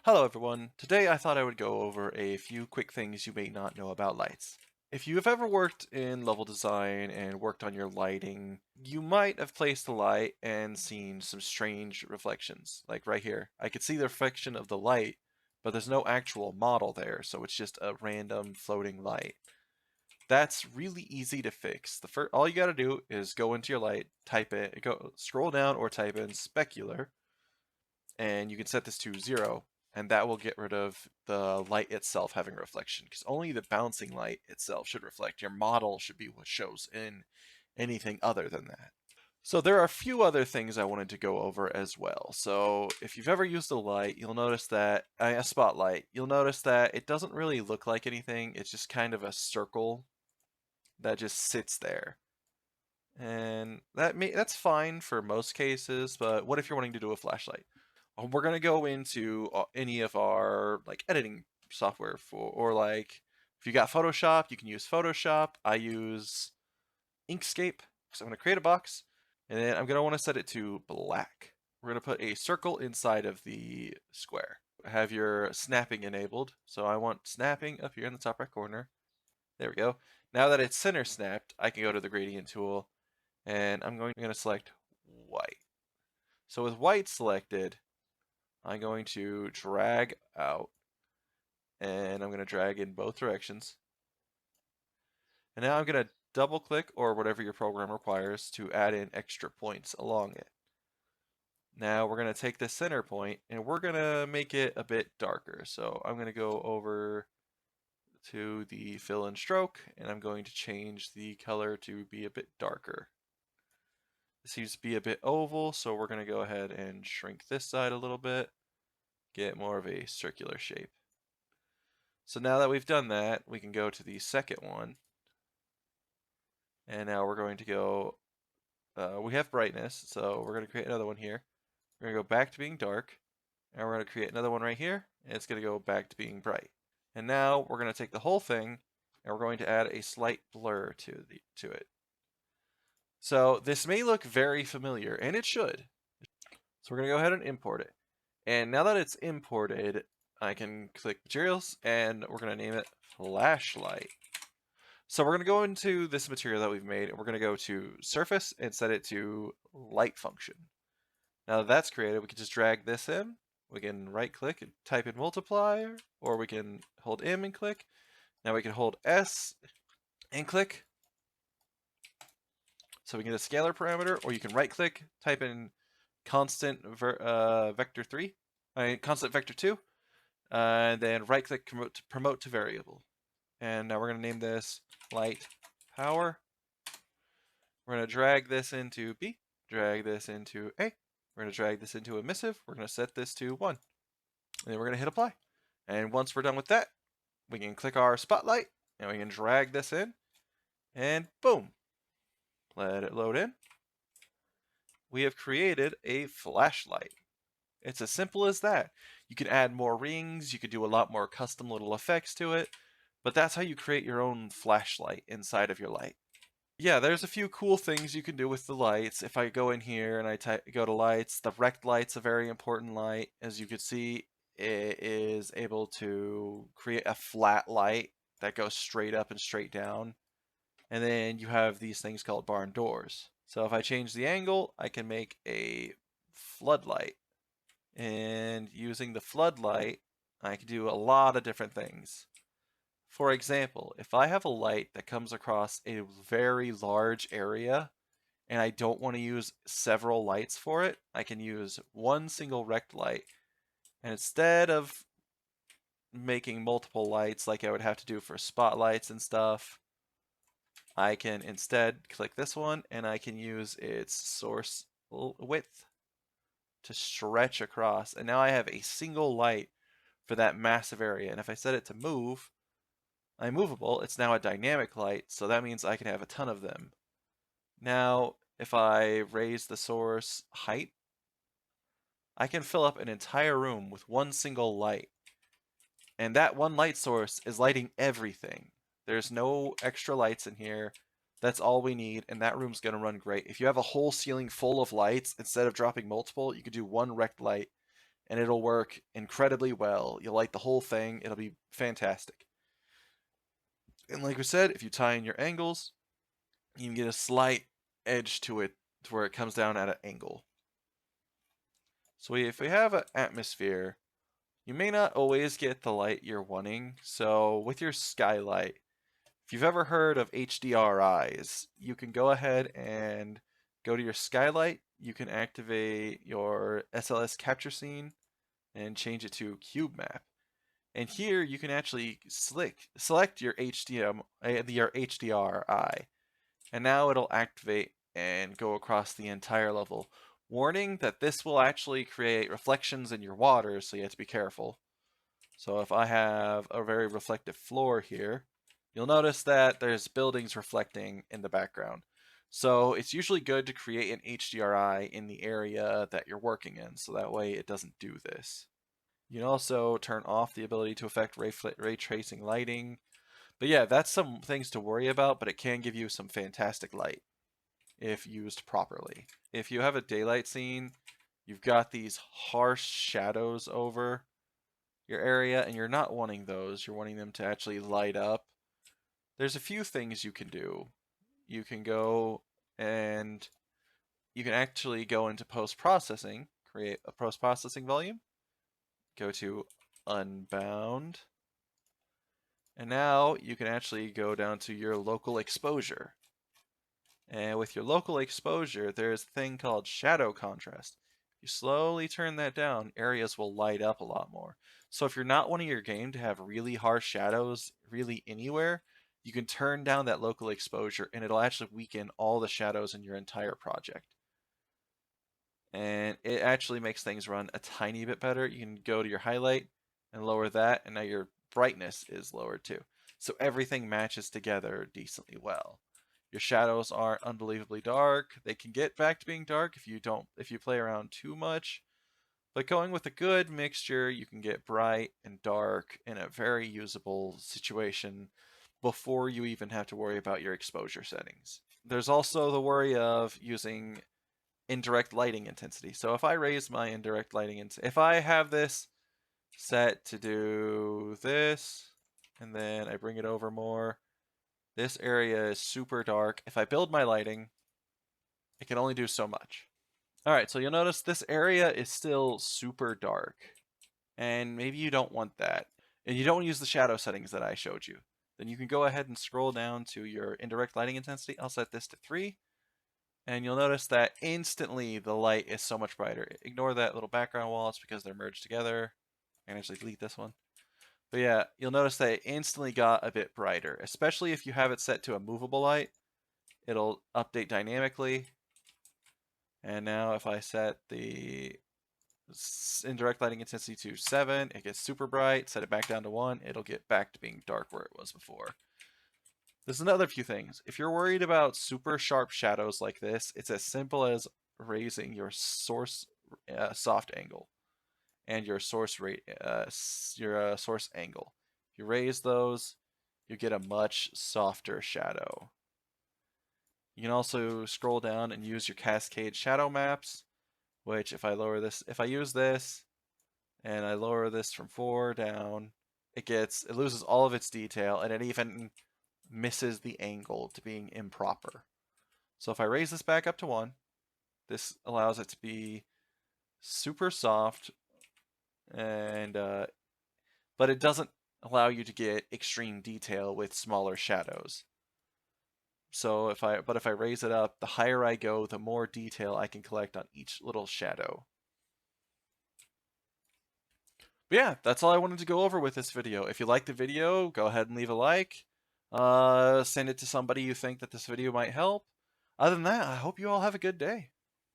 Hello everyone, today I thought I would go over a few quick things you may not know about lights. If you have ever worked in level design and worked on your lighting, you might have placed a light and seen some strange reflections. Like right here, I could see the reflection of the light, but there's no actual model there, so it's just a random floating light. That's really easy to fix. All you gotta do is go into your light, scroll down or type in specular, and you can set this to 0, and that will get rid of the light itself having reflection, because only the bouncing light itself should reflect. Your model should be what shows in anything other than that. So there are a few other things I wanted to go over as well. So if you've ever used a light, you'll notice that, a spotlight, you'll notice that it doesn't really look like anything. It's just kind of a circle that just sits there. And that's fine for most cases, but what if you're wanting to do a flashlight? We're gonna go into any of our like editing software or like if you got Photoshop, you can use Photoshop. I use Inkscape, so I'm gonna create a box, and then I'm gonna want to set it to black. We're gonna put a circle inside of the square. Have your snapping enabled, so I want snapping up here in the top right corner. There we go. Now that it's center snapped, I can go to the gradient tool, and I'm going to select white. So with white selected, I'm going to drag out, and I'm going to drag in both directions. And now I'm going to double click or whatever your program requires to add in extra points along it. Now we're going to take the center point and we're going to make it a bit darker. So I'm going to go over to the fill and stroke, and I'm going to change the color to be a bit darker. This seems to be a bit oval, so we're going to go ahead and shrink this side a little bit, get more of a circular shape. So now that we've done that, we can go to the second one. And now we're going to go, we have brightness, so we're going to create another one here. We're going to go back to being dark, and we're going to create another one right here, and it's going to go back to being bright. And now we're going to take the whole thing, and we're going to add a slight blur to it. So this may look very familiar, and it should. So we're going to go ahead and import it. And now that it's imported, I can click materials, and we're going to name it flashlight. So we're going to go into this material that we've made, and we're going to go to surface and set it to light function. Now that that's created, we can just drag this in. We can right click and type in multiplier, or we can hold M and click. Now we can hold S and click. So we can get a scalar parameter, or you can right click, type in constant vector 3, constant vector 2, and then right click promote to variable. And now we're going to name this light power. We're going to drag this into B, drag this into A. We're going to drag this into emissive. We're going to set this to 1. And then we're going to hit apply. And once we're done with that, we can click our spotlight, and we can drag this in, and boom. Let it load in. We have created a flashlight. It's as simple as that. You can add more rings, you could do a lot more custom little effects to it, but that's how you create your own flashlight inside of your light. Yeah, there's a few cool things you can do with the lights. If I go in here and I go to lights, the rect light's a very important light. As you can see, it is able to create a flat light that goes straight up and straight down. And then you have these things called barn doors. So if I change the angle, I can make a floodlight. And using the floodlight, I can do a lot of different things. For example, if I have a light that comes across a very large area and I don't want to use several lights for it, I can use one single rect light. And instead of making multiple lights like I would have to do for spotlights and stuff, I can instead click this one and I can use its source width to stretch across. And now I have a single light for that massive area. And if I set it to move, I'm movable. It's now a dynamic light, so that means I can have a ton of them. Now, if I raise the source height, I can fill up an entire room with one single light. And that one light source is lighting everything. There's no extra lights in here. That's all we need, and that room's going to run great. If you have a whole ceiling full of lights, instead of dropping multiple, you could do one rect light, and it'll work incredibly well. You'll light the whole thing. It'll be fantastic. And like we said, if you tie in your angles, you can get a slight edge to it to where it comes down at an angle. So if we have an atmosphere, you may not always get the light you're wanting. So with your skylight, if you've ever heard of HDRIs, you can go ahead and go to your skylight. You can activate your SLS capture scene and change it to cube map. And here you can actually select your HDRI, and now it'll activate and go across the entire level. Warning that this will actually create reflections in your water, so you have to be careful. So if I have a very reflective floor here, you'll notice that there's buildings reflecting in the background. So it's usually good to create an HDRI in the area that you're working in, so that way it doesn't do this. You can also turn off the ability to affect ray tracing lighting. But yeah, that's some things to worry about, but it can give you some fantastic light if used properly. If you have a daylight scene, you've got these harsh shadows over your area, and you're not wanting those. You're wanting them to actually light up. There's a few things you can do. You can go and you can actually go into post-processing, create a post-processing volume, go to unbound, and now you can actually go down to your local exposure. And with your local exposure, there's a thing called shadow contrast. If you slowly turn that down, areas will light up a lot more. So if you're not wanting your game to have really harsh shadows really anywhere, you can turn down that local exposure and it'll actually weaken all the shadows in your entire project. And it actually makes things run a tiny bit better. You can go to your highlight and lower that, and now your brightness is lowered too. So everything matches together decently well. Your shadows aren't unbelievably dark. They can get back to being dark if you play around too much. But going with a good mixture, you can get bright and dark in a very usable situation before you even have to worry about your exposure settings. There's also the worry of using indirect lighting intensity. So if I raise my indirect lighting intensity, if I have this set to do this, and then I bring it over more, this area is super dark. If I build my lighting, it can only do so much. All right, so you'll notice this area is still super dark, and maybe you don't want that, and you don't use the shadow settings that I showed you. Then you can go ahead and scroll down to your indirect lighting intensity. I'll set this to 3, and you'll notice that instantly the light is so much brighter. Ignore that little background wall, it's because they're merged together. I can actually delete this one. But yeah, you'll notice that it instantly got a bit brighter, especially if you have it set to a movable light. It'll update dynamically. And now if I set the indirect lighting intensity to 7, it gets super bright. Set it back down to 1, it'll get back to being dark where it was before. There's another few things. If you're worried about super sharp shadows like this, it's as simple as raising your source soft angle and your source source angle. If you raise those, you get a much softer shadow. You can also scroll down and use your cascade shadow maps, which if I use this and I lower this from 4 down, it loses all of its detail, and it even misses the angle to being improper. So if I raise this back up to 1, this allows it to be super soft, and but it doesn't allow you to get extreme detail with smaller shadows. So if I raise it up, the higher I go, the more detail I can collect on each little shadow. But yeah, that's all I wanted to go over with this video. If you liked the video, go ahead and leave a like. Send it to somebody you think that this video might help. Other than that, I hope you all have a good day.